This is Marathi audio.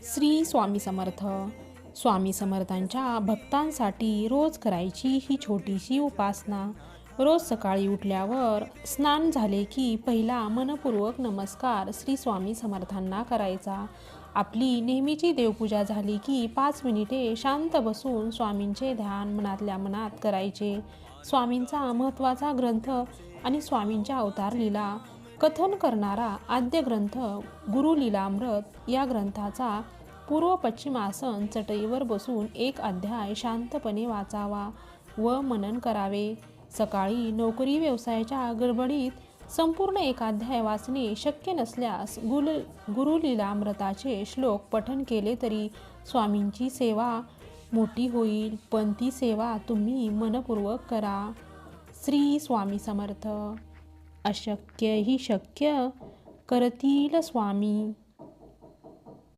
श्री स्वामी समर्थ. स्वामी समर्थांच्या भक्तांसाठी रोज करायची ही छोटीशी उपासना. रोज सकाळी उठल्यावर स्नान झाले की पहिला मनपूर्वक नमस्कार श्री स्वामी समर्थांना करायचा. आपली नेहमीची देवपूजा झाली की 5 मिनिटे शांत बसून स्वामींचे ध्यान मनातल्या मनात करायचे. स्वामींचा महत्त्वाचा ग्रंथ आणि स्वामींच्या अवतार लीला कथन करणारा आद्य ग्रंथ गुरुलीलामृत या ग्रंथाचा पूर्व पश्चिमासन चटईवर बसून एक अध्याय शांतपणे वाचावा व मनन करावे. सकाळी नोकरी व्यवसायाच्या गडबडीत संपूर्ण एक अध्याय वाचणे शक्य नसल्यास गुरुलीलामृताचे श्लोक पठण केले तरी स्वामींची सेवा मोठी होईल, पण ती सेवा तुम्ही मनपूर्वक करा. श्री स्वामी समर्थ. अशक्य ही शक्य करतील स्वामी.